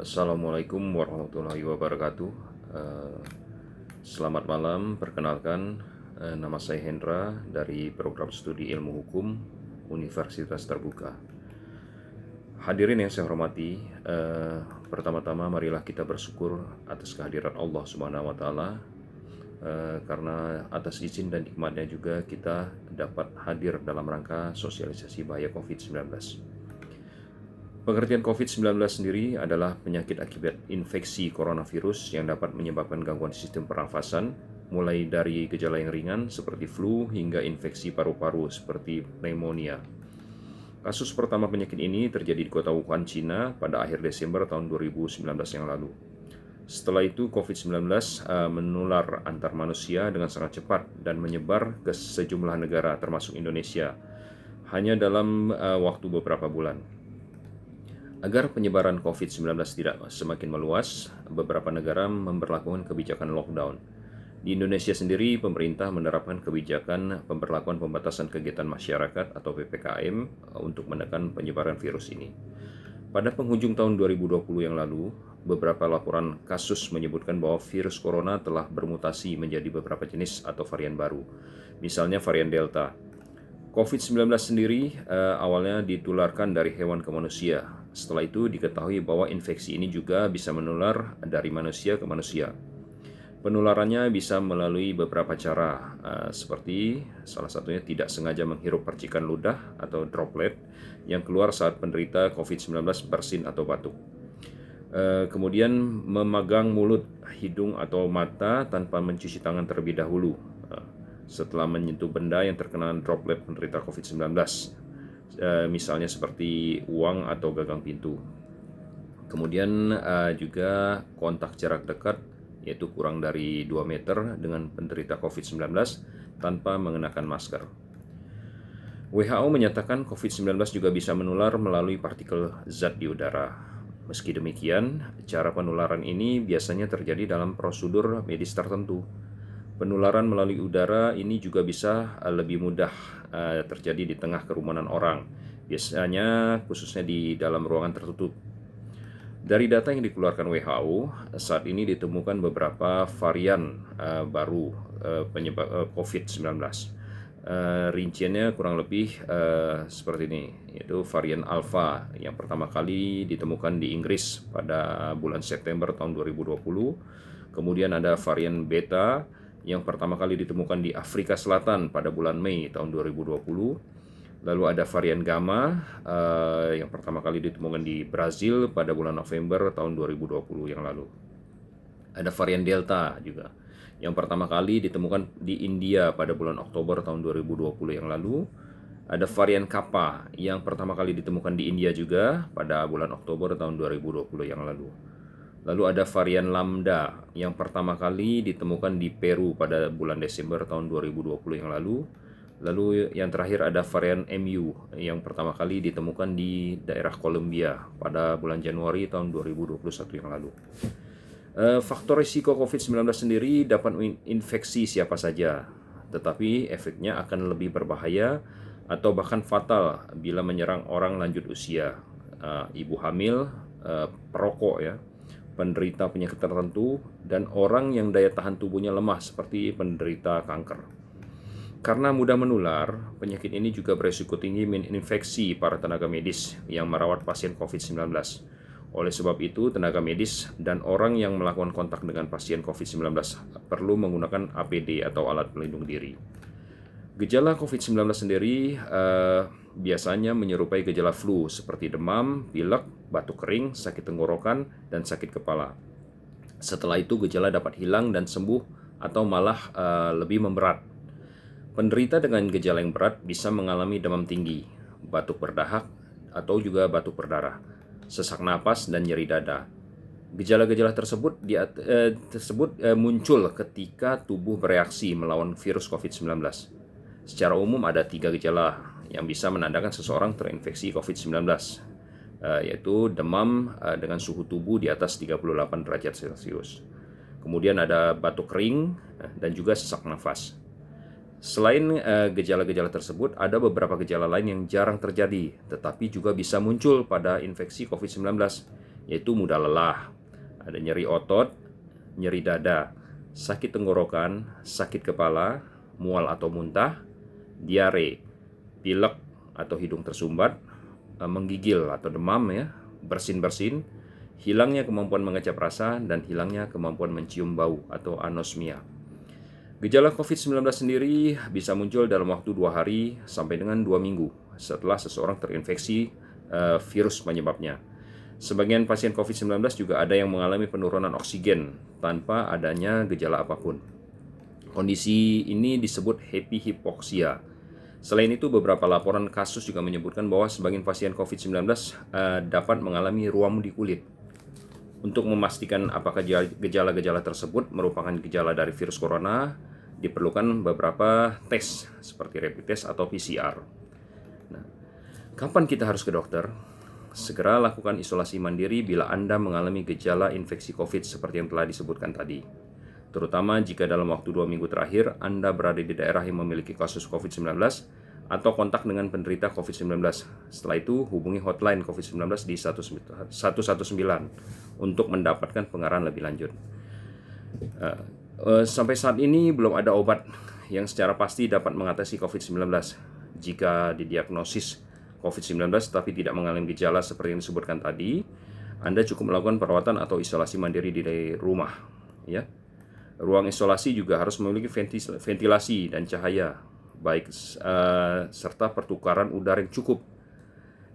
Assalamualaikum warahmatullahi wabarakatuh. Eh, Selamat malam, perkenalkan nama saya Hendra dari program studi ilmu hukum Universitas Terbuka. Hadirin yang saya hormati, pertama-tama marilah kita bersyukur atas kehadiran Allah Subhanahu wa taala, karena atas izin dan nikmatnya juga kita dapat hadir dalam rangka sosialisasi bahaya COVID-19. Pengertian COVID-19 sendiri adalah penyakit akibat infeksi coronavirus yang dapat menyebabkan gangguan sistem pernafasan, mulai dari gejala yang ringan seperti flu hingga infeksi paru-paru seperti pneumonia. Kasus pertama penyakit ini terjadi di kota Wuhan, Cina pada akhir Desember tahun 2019 yang lalu. Setelah itu COVID-19 menular antar manusia dengan sangat cepat dan menyebar ke sejumlah negara termasuk Indonesia hanya dalam waktu beberapa bulan. Agar penyebaran COVID-19 tidak semakin meluas, beberapa negara memberlakukan kebijakan lockdown. Di Indonesia sendiri, pemerintah menerapkan kebijakan pemberlakuan pembatasan kegiatan masyarakat atau PPKM untuk menekan penyebaran virus ini. Pada penghujung tahun 2020 yang lalu, beberapa laporan kasus menyebutkan bahwa virus corona telah bermutasi menjadi beberapa jenis atau varian baru, misalnya varian Delta. COVID-19 sendiri awalnya ditularkan dari hewan ke manusia. Setelah itu diketahui bahwa infeksi ini juga bisa menular dari manusia ke manusia. Penularannya bisa melalui beberapa cara, seperti salah satunya tidak sengaja menghirup percikan ludah atau droplet yang keluar saat penderita COVID-19 bersin atau batuk. Kemudian memegang mulut, hidung atau mata tanpa mencuci tangan terlebih dahulu setelah menyentuh benda yang terkena droplet penderita COVID-19, misalnya seperti uang atau gagang pintu. Kemudian juga kontak jarak dekat, yaitu kurang dari 2 meter dengan penderita COVID-19 tanpa mengenakan masker. WHO menyatakan COVID-19 juga bisa menular melalui partikel zat di udara. Meski demikian, cara penularan ini biasanya terjadi dalam prosedur medis tertentu. Penularan melalui udara ini juga bisa lebih mudah terjadi di tengah kerumunan orang, biasanya khususnya di dalam ruangan tertutup. Dari data yang dikeluarkan WHO, saat ini ditemukan beberapa varian baru penyebab COVID-19. Rinciannya kurang lebih seperti ini, yaitu varian Alpha yang pertama kali ditemukan di Inggris pada bulan September tahun 2020. Kemudian ada varian Beta yang pertama kali ditemukan di Afrika Selatan pada bulan Mei tahun 2020. Lalu ada varian Gamma yang pertama kali ditemukan di Brazil pada bulan November tahun 2020 yang lalu. Ada varian Delta juga yang pertama kali ditemukan di India pada bulan Oktober tahun 2020 yang lalu. Ada varian Kappa yang pertama kali ditemukan di India juga pada bulan Oktober tahun 2020 yang lalu. Lalu ada varian Lambda yang pertama kali ditemukan di Peru pada bulan Desember tahun 2020 yang lalu. Lalu yang terakhir ada varian MU yang pertama kali ditemukan di daerah Kolombia pada bulan Januari tahun 2021 yang lalu. Faktor risiko COVID-19 sendiri dapat menginfeksi siapa saja, tetapi efeknya akan lebih berbahaya atau bahkan fatal bila menyerang orang lanjut usia, ibu hamil, perokok ya, penderita penyakit tertentu, dan orang yang daya tahan tubuhnya lemah seperti penderita kanker. Karena mudah menular, penyakit ini juga beresiko tinggi menginfeksi para tenaga medis yang merawat pasien COVID-19. Oleh sebab itu, tenaga medis dan orang yang melakukan kontak dengan pasien COVID-19 perlu menggunakan APD atau alat pelindung diri. Gejala COVID-19 sendiri biasanya menyerupai gejala flu seperti demam, pilek, batuk kering, sakit tenggorokan, dan sakit kepala. Setelah itu gejala dapat hilang dan sembuh atau malah lebih memberat. Penderita dengan gejala yang berat bisa mengalami demam tinggi, batuk berdahak, atau juga batuk berdarah, sesak napas, dan nyeri dada. Gejala-gejala tersebut muncul ketika tubuh bereaksi melawan virus COVID-19. Secara umum ada 3 gejala yang bisa menandakan seseorang terinfeksi COVID-19, yaitu demam dengan suhu tubuh di atas 38 derajat Celcius. Kemudian ada batuk kering dan juga sesak nafas. Selain gejala-gejala tersebut, ada beberapa gejala lain yang jarang terjadi, tetapi juga bisa muncul pada infeksi COVID-19, yaitu mudah lelah, ada nyeri otot, nyeri dada, sakit tenggorokan, sakit kepala, mual atau muntah, diare, pilek atau hidung tersumbat, menggigil atau demam ya, bersin-bersin, hilangnya kemampuan mengecap rasa, dan hilangnya kemampuan mencium bau atau anosmia. Gejala COVID-19 sendiri bisa muncul dalam waktu 2 hari sampai dengan 2 minggu setelah seseorang terinfeksi virus penyebabnya. Sebagian pasien COVID-19 juga ada yang mengalami penurunan oksigen tanpa adanya gejala apapun. Kondisi ini disebut happy hypoxia. Selain itu, beberapa laporan kasus juga menyebutkan bahwa sebagian pasien COVID-19 dapat mengalami ruam di kulit. Untuk memastikan apakah gejala-gejala tersebut merupakan gejala dari virus corona, diperlukan beberapa tes seperti rapid test atau PCR. Nah, kapan kita harus ke dokter? Segera lakukan isolasi mandiri bila Anda mengalami gejala infeksi COVID seperti yang telah disebutkan tadi. Terutama jika dalam waktu 2 minggu terakhir Anda berada di daerah yang memiliki kasus COVID-19 atau kontak dengan penderita COVID-19. Setelah itu, hubungi hotline COVID-19 di 119 untuk mendapatkan pengarahan lebih lanjut. Sampai saat ini belum ada obat yang secara pasti dapat mengatasi COVID-19. Jika didiagnosis COVID-19 tapi tidak mengalami gejala seperti yang disebutkan tadi, Anda cukup melakukan perawatan atau isolasi mandiri di rumah. Ya. Ruang isolasi juga harus memiliki ventilasi dan cahaya, baik serta pertukaran udara yang cukup.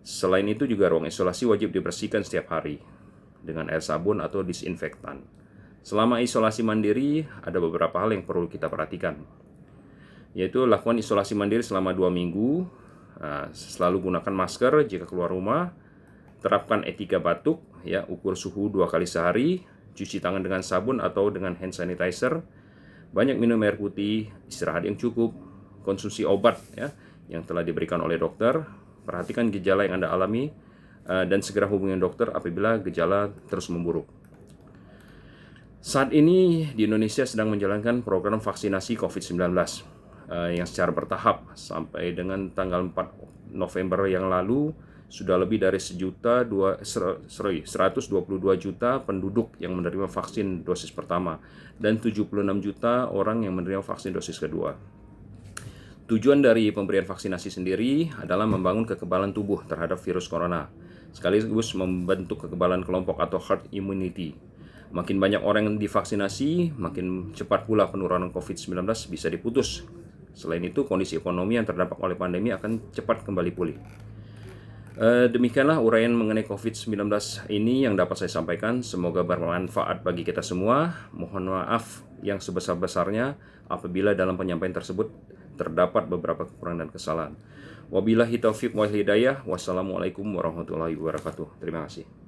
Selain itu juga ruang isolasi wajib dibersihkan setiap hari dengan air sabun atau disinfektan. Selama isolasi mandiri, ada beberapa hal yang perlu kita perhatikan, yaitu lakukan isolasi mandiri selama 2 minggu, selalu gunakan masker jika keluar rumah, terapkan etika batuk, ya, ukur suhu 2 kali sehari, cuci tangan dengan sabun atau dengan hand sanitizer, banyak minum air putih, istirahat yang cukup, konsumsi obat ya yang telah diberikan oleh dokter, perhatikan gejala yang Anda alami, dan segera hubungi dokter apabila gejala terus memburuk. Saat ini di Indonesia sedang menjalankan program vaksinasi COVID-19 yang secara bertahap. Sampai dengan tanggal 4 November yang lalu sudah lebih dari 122 juta penduduk yang menerima vaksin dosis pertama dan 76 juta orang yang menerima vaksin dosis kedua. Tujuan dari pemberian vaksinasi sendiri adalah membangun kekebalan tubuh terhadap virus corona, sekaligus membentuk kekebalan kelompok atau herd immunity. Makin banyak orang yang divaksinasi, makin cepat pula penurunan COVID-19 bisa diputus. Selain itu, kondisi ekonomi yang terdampak oleh pandemi akan cepat kembali pulih. Demikianlah uraian mengenai COVID-19 ini yang dapat saya sampaikan. Semoga bermanfaat bagi kita semua. Mohon maaf yang sebesar-besarnya apabila dalam penyampaian tersebut terdapat beberapa kekurangan dan kesalahan. Wabillahi taufiq wal hidayah. Wassalamualaikum warahmatullahi wabarakatuh. Terima kasih.